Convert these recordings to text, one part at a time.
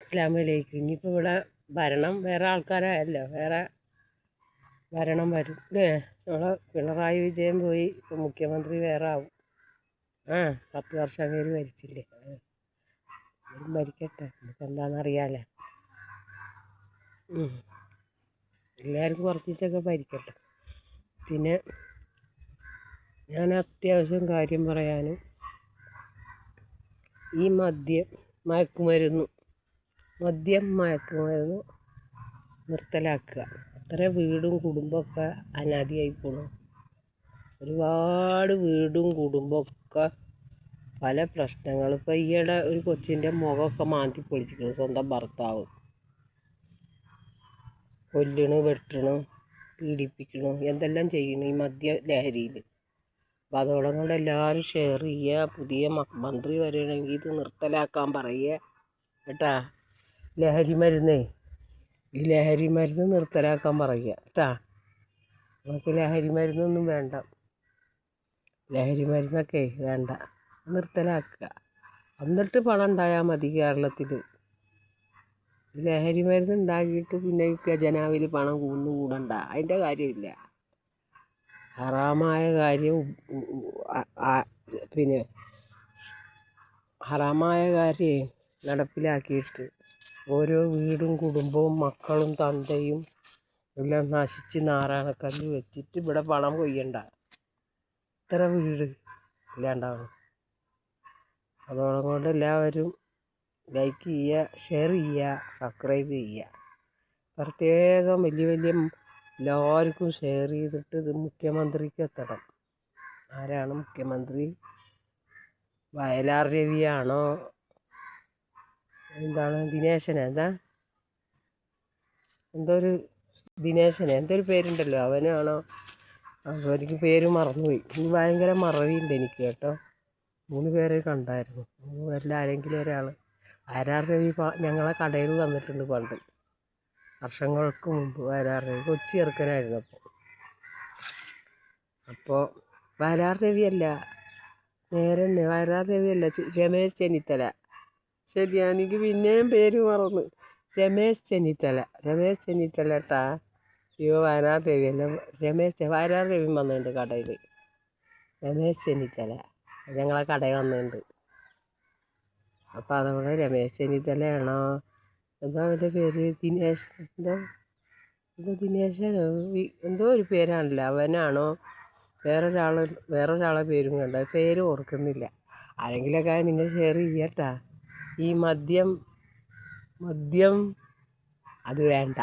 അസ്സലാമലൈക്കും. ഇനിയിപ്പോൾ ഇവിടെ ഭരണം വേറെ ആൾക്കാരായല്ലോ, വേറെ ഭരണം വരും അല്ലേ? നമ്മളെ പിണറായി വിജയൻ പോയി, ഇപ്പോൾ മുഖ്യമന്ത്രി വേറെ ആവും. 10 വർഷം അങ്ങേര് ഭരിച്ചില്ലേ, ഭരിക്കട്ടെ, നമുക്ക് എന്താണെന്നറിയാലോ. എല്ലാവരും കുറച്ചൊക്കെ ഭരിക്കട്ടെ. പിന്നെ ഞാൻ അത്യാവശ്യം കാര്യം പറയാനും, ഈ മയക്കുമരുന്ന് നിർത്തലാക്കുക. അത്ര വീടും കുടുംബമൊക്കെ അനാദിയായി പോകണം. ഒരുപാട് വീടും കുടുംബമൊക്കെ പല പ്രശ്നങ്ങൾ. ഇപ്പോൾ ഈയിടെ ഒരു കൊച്ചിൻ്റെ മുഖമൊക്കെ മാന്തി പൊളിച്ചിരിക്കുന്നു. സ്വന്തം ഭർത്താവ് കൊല്ലണു, വെട്ടണു, പീഡിപ്പിക്കണു, എന്തെല്ലാം ചെയ്യണു ഈ ലഹരിയിൽ. അപ്പോൾ അതോടൊപ്പം എല്ലാവരും ഷെയർ ചെയ്യുക. പുതിയ മന്ത്രി വരികയാണെങ്കിൽ ഇത് നിർത്തലാക്കാൻ പറയുക കേട്ടാ. ഈ ലഹരി മരുന്ന് നിർത്തലാക്കാൻ പറയുക കേട്ടാ. നമുക്ക് ലഹരി മരുന്നൊന്നും വേണ്ട, ലഹരി മരുന്നൊക്കെ വേണ്ട, നിർത്തലാക്കുക. എന്നിട്ട് പണം ഉണ്ടായാൽ മതി കേരളത്തിൽ. ലഹരി മരുന്ന് ഉണ്ടാക്കിയിട്ട് പിന്നെ ഖജനാവിൽ പണം കൂടണ്ട, അതിൻ്റെ കാര്യമില്ല. ഹറാമായ കാര്യം പിന്നെ ഹറാമായ കാര്യം നടപ്പിലാക്കിയിട്ട് ഓരോ വീടും കുടുംബവും മക്കളും തന്തയും എല്ലാം നശിച്ച് നാരായണക്കല്ല് വെച്ചിട്ട് ഇവിടെ പണം കൊയ്യണ്ട. ഇത്ര വീട് ഇല്ലാണ്ടാവണം. അതോടൊപ്പം എല്ലാവരും ലൈക്ക് ചെയ്യുക, ഷെയർ ചെയ്യുക, സബ്സ്ക്രൈബ് ചെയ്യുക. പ്രത്യേകം വലിയ എല്ലാവർക്കും ഷെയർ ചെയ്തിട്ട് ഇത് മുഖ്യമന്ത്രിക്ക് എത്തണം. ആരാണ് മുഖ്യമന്ത്രി? വയലാർ രവിയാണോ, എന്താണ് ദിനേശൻ, എന്തൊരു പേരുണ്ടല്ലോ, അവനാണോ? അപ്പോൾ എനിക്ക് പേര് മറന്നുപോയി. ഇനി ഭയങ്കര മറവിയുണ്ട് എനിക്ക് കേട്ടോ. 3 പേരെ കണ്ടായിരുന്നു. 3 പേരിൽ ആരെങ്കിലും ഒരാൾ. വയലാർ രവി ഞങ്ങളെ കടയിൽ വന്നിട്ടുണ്ട് പണ്ട്, വർഷങ്ങൾക്ക് മുമ്പ്. വയലാർ രവി കൊച്ചി ചെറുക്കനായിരുന്നു. അപ്പോൾ വയലാർ രവിയല്ല, വയലാർ രവിയല്ല, രമേശ് ചെന്നിത്തല. ശരിയാ, എനിക്ക് പിന്നെയും പേര് മറന്നു. രമേശ് ചെന്നിത്തല കേട്ടാ. വയലാർ രവിയല്ല, വയലാർ രവി വന്നിട്ടുണ്ട് കടയിൽ. രമേശ് ചെന്നിത്തല ഞങ്ങളെ കടയിൽ വന്നിട്ടുണ്ട്. അപ്പോൾ അതവിടെ രമേശ് ചെന്നിത്തലയാണോ, എന്താ അവൻ്റെ പേര്? ദിനേശനോ എന്തോ ഒരു പേരാണല്ലോ. അവനാണോ? വേറൊരാളെ പേരും കണ്ട, പേര് ഓർക്കുന്നില്ല. ആരെങ്കിലുമൊക്കെ നിങ്ങൾ ഷെയർ ചെയ്യട്ടാ. ഈ മദ്യം അത് വേണ്ട,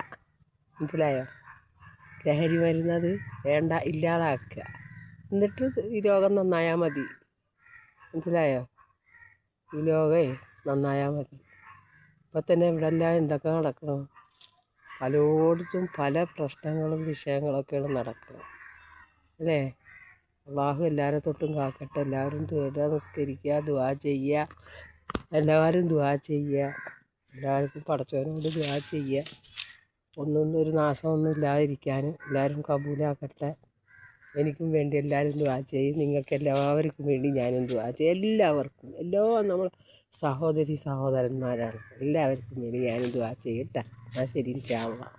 മനസ്സിലായോ? ലഹരി മരുന്നത് വേണ്ട, ഇല്ലാതാക്കുക. എന്നിട്ട് ഈ ലോകം നന്നായാൽ മതി, മനസ്സിലായോ? ഈ ലോകമേ നന്നായാൽ മതി. ഇപ്പം തന്നെ ഇവിടെ എല്ലാം എന്തൊക്കെ നടക്കണം, പലയിടത്തും പല പ്രശ്നങ്ങളും വിഷയങ്ങളൊക്കെയാണ് നടക്കണം അല്ലേ? അള്ളാഹു എല്ലാവരെ തൊട്ടും കാക്കട്ടെ. എല്ലാവരും തേടുക, നിസ്കരിക്കുക, ദുആ ചെയ്യുക. എല്ലാവർക്കും പടച്ചവനോട് ദുആ ചെയ്യുക. ഒരു നാശമൊന്നും ഇല്ലാതിരിക്കാനും എല്ലാവരും കബൂലാക്കട്ടെ. എനിക്കും വേണ്ടി എല്ലാവരും ദുആ ചെയ്യും. നിങ്ങൾക്ക് എല്ലാവർക്കും വേണ്ടി ഞാനും ദുആ ചെയ്യും. എല്ലാം നമ്മൾ സഹോദരന്മാരാണ്. എല്ലാവർക്കും വേണ്ടി ഞാനും ദുആ ചെയ്യട്ടെ. ശരി, ഇൻഷാ അല്ലാഹ്.